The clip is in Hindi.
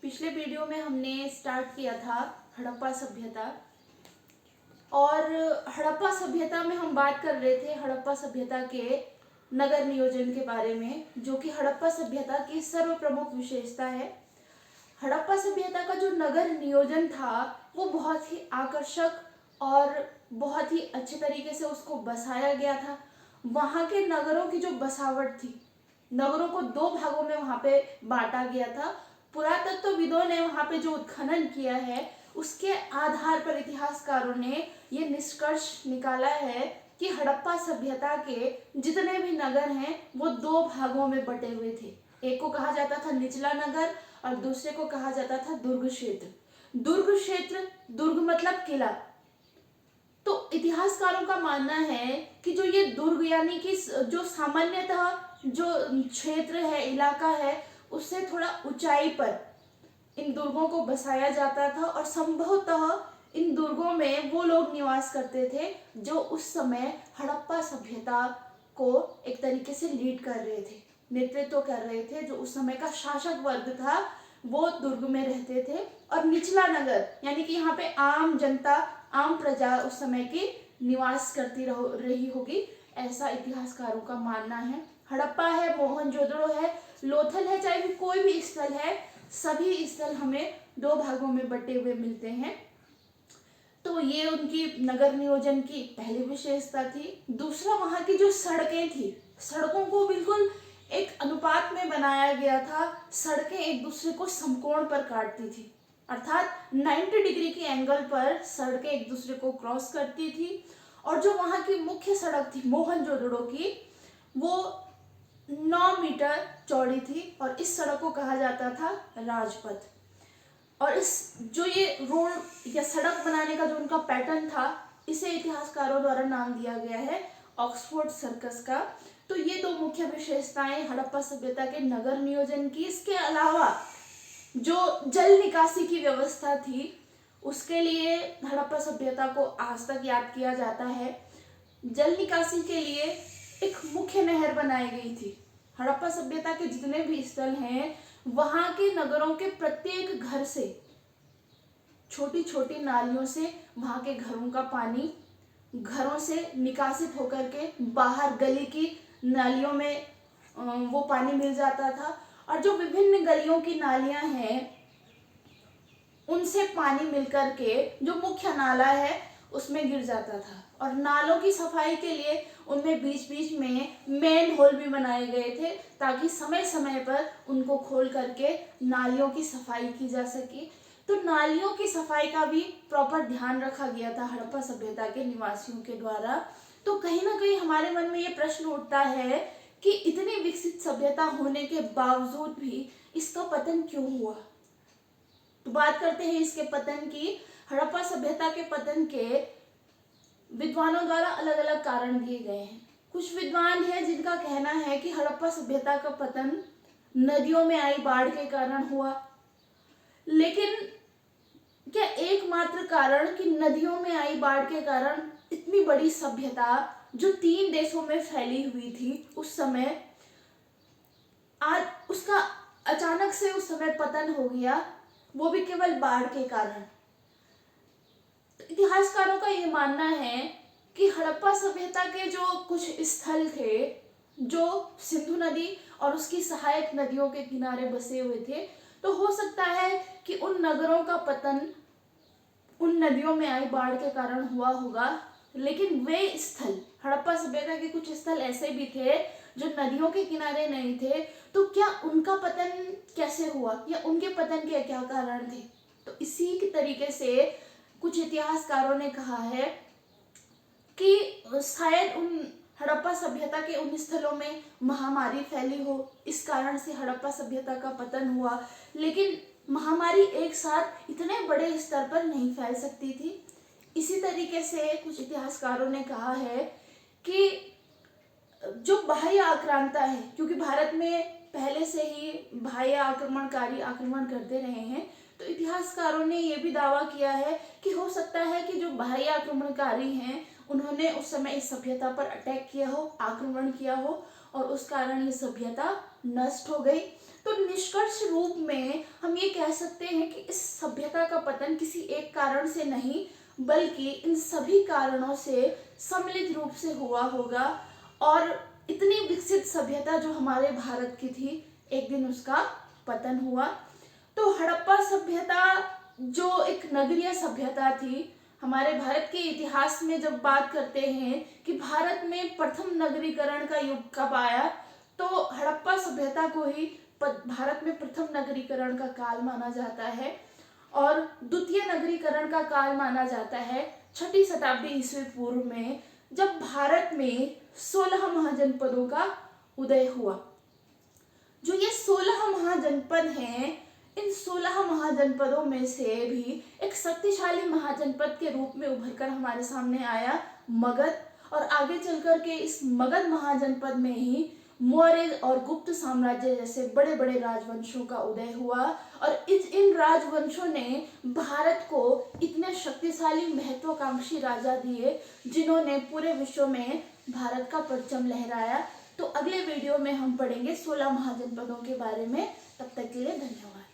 पिछले वीडियो में हमने स्टार्ट किया था हड़प्पा सभ्यता। और हड़प्पा सभ्यता में हम बात कर रहे थे हड़प्पा सभ्यता के नगर नियोजन के बारे में, जो कि हड़प्पा सभ्यता की सर्व प्रमुख विशेषता है। हड़प्पा सभ्यता का जो नगर नियोजन था वो बहुत ही आकर्षक और बहुत ही अच्छे तरीके से उसको बसाया गया था। वहाँ के नगरों की जो बसावट थी, नगरों को दो भागों में वहाँ पे बांटा गया था। पुरातत्वविदों ने वहाँ पे जो उत्खनन किया है उसके आधार पर इतिहासकारों ने ये निष्कर्ष निकाला है कि हड़प्पा सभ्यता के जितने भी नगर हैं वो दो भागों में बटे हुए थे। एक को कहा जाता था निचला नगर और दूसरे को कहा जाता था दुर्ग क्षेत्र। दुर्ग क्षेत्र, दुर्ग मतलब किला। तो इतिहासकारों का मानना है कि जो ये दुर्ग यानी कि जो सामान्यतः जो क्षेत्र है, इलाका है, उससे थोड़ा ऊंचाई पर इन दुर्गों को बसाया जाता था और संभवतः इन दुर्गों में वो लोग निवास करते थे जो उस समय हड़प्पा सभ्यता को एक तरीके से लीड कर रहे थे, नेतृत्व कर रहे थे। जो उस समय का शासक वर्ग था वो दुर्ग में रहते थे। और निचला नगर यानी कि यहाँ पे आम जनता, आम प्रजा उस समय की निवास करती रही होगी, ऐसा इतिहासकारों का मानना है। हड़प्पा है, मोहनजोदड़ो है, लोथल है, चाहे भी कोई भी स्थल है, सभी स्थल हमें दो भागों में बटे हुए मिलते हैं। तो ये उनकी नगर नियोजन की पहली विशेषता थी। दूसरा, वहाँ की जो सड़कें थी, सड़कों को बिल्कुल एक अनुपात में बनाया गया था। सड़कें एक दूसरे को समकोण पर काटती थी, अर्थात 90 डिग्री की एंगल पर सड़कें एक दूसरे को क्रॉस करती थी। और जो वहाँ की मुख्य सड़क थी मोहनजोदड़ो की, वो 9 मीटर चौड़ी थी और इस सड़क को कहा जाता था राजपथ। और इस जो ये रोड या सड़क बनाने का जो उनका पैटर्न था, इसे इतिहासकारों द्वारा नाम दिया गया है ऑक्सफोर्ड सर्कस का। तो ये दो मुख्य विशेषताएं हड़प्पा सभ्यता के नगर नियोजन की। इसके अलावा जो जल निकासी की व्यवस्था थी, उसके लिए हड़प्पा सभ्यता को आज तक याद किया जाता है। जल निकासी के लिए एक मुख्य नहर बनाई गई थी। हड़प्पा सभ्यता के जितने भी स्थल हैं, वहां के नगरों के प्रत्येक घर से, छोटी छोटी नालियों से वहां के घरों का पानी घरों से निकासित होकर के बाहर गली की नालियों में वो पानी मिल जाता था। और जो विभिन्न गलियों की नालियां हैं, उनसे पानी मिलकर के जो मुख्य नाला है उसमें गिर जाता था। और नालों की सफाई के लिए उनमें बीच बीच में मेन होल भी बनाए गए थे, ताकि समय समय पर उनको खोल करके नालियों की सफाई की जा सके। तो नालियों की सफाई का भी प्रॉपर ध्यान रखा गया था हड़प्पा सभ्यता के निवासियों के द्वारा। तो कहीं ना कहीं हमारे मन में ये प्रश्न उठता है कि इतनी विकसित सभ्यता होने के बावजूद भी इसका पतन क्यों हुआ। तो बात करते हैं इसके पतन की। हड़प्पा सभ्यता के पतन के विद्वानों द्वारा अलग अलग कारण दिए गए हैं। कुछ विद्वान हैं जिनका कहना है कि हड़प्पा सभ्यता का पतन नदियों में आई बाढ़ के कारण हुआ। लेकिन क्या एकमात्र कारण कि नदियों में आई बाढ़ के कारण इतनी बड़ी सभ्यता जो 3 देशों में फैली हुई थी उस समय, आज उसका अचानक से उस समय पतन हो गया, वो भी केवल बाढ़ के कारण। इतिहासकारों का ये मानना है कि हड़प्पा सभ्यता के जो कुछ स्थल थे जो सिंधु नदी और उसकी सहायक नदियों के किनारे बसे हुए थे, तो हो सकता है कि उन नगरों का पतन उन नदियों में आई बाढ़ के कारण हुआ होगा। लेकिन वे स्थल, हड़प्पा सभ्यता के कुछ स्थल ऐसे भी थे जो नदियों के किनारे नहीं थे, तो क्या उनका पतन कैसे हुआ या उनके पतन के क्या कारण थे। तो इसी के तरीके से कुछ इतिहासकारों ने कहा है कि शायद उन हड़प्पा सभ्यता के उन स्थलों में महामारी फैली हो, इस कारण से हड़प्पा सभ्यता का पतन हुआ। लेकिन महामारी एक साथ इतने बड़े स्तर पर नहीं फैल सकती थी। इसी तरीके से कुछ इतिहासकारों ने कहा है कि जो बाह्य आक्रांता है, क्योंकि भारत में पहले से ही बाह्य आक्रमणकारी आक्रमण करते रहे हैं, तो इतिहासकारों ने यह भी दावा किया है कि हो सकता है कि जो बाह्य आक्रमणकारी हैं उन्होंने उस समय इस सभ्यता पर अटैक किया हो, आक्रमण किया हो, और उस कारण ये सभ्यता नष्ट हो गई। तो निष्कर्ष रूप में हम हम ये कह सकते हैं कि इस सभ्यता का पतन किसी एक कारण से नहीं बल्कि इन सभी कारणों से सम्मिलित रूप से हुआ होगा, और इतनी विकसित सभ्यता जो हमारे भारत की थी एक दिन उसका पतन हुआ। तो हड़प्पा सभ्यता जो एक नगरीय सभ्यता थी, हमारे भारत के इतिहास में जब बात करते हैं कि भारत में प्रथम नगरीकरण का युग कब आया, तो हड़प्पा सभ्यता को ही भारत में प्रथम नगरीकरण का काल माना जाता है, और द्वितीय नगरीकरण का काल माना जाता है 6ठी शताब्दी ईस्वी पूर्व में, जब भारत में 16 महाजनपदों का उदय हुआ। जो ये 16 महाजनपद हैं, इन 16 महाजनपदों में से भी एक शक्तिशाली महाजनपद के रूप में उभर कर हमारे सामने आया मगध, और आगे चलकर के इस मगध महाजनपद में ही मौर्य और गुप्त साम्राज्य जैसे बड़े बड़े राजवंशों का उदय हुआ, और इन राजवंशों ने भारत को इतने शक्तिशाली महत्वाकांक्षी राजा दिए जिन्होंने पूरे विश्व में भारत का परचम लहराया। तो अगले वीडियो में हम पढ़ेंगे 16 महाजनपदों के बारे में। तब तक के लिए धन्यवाद।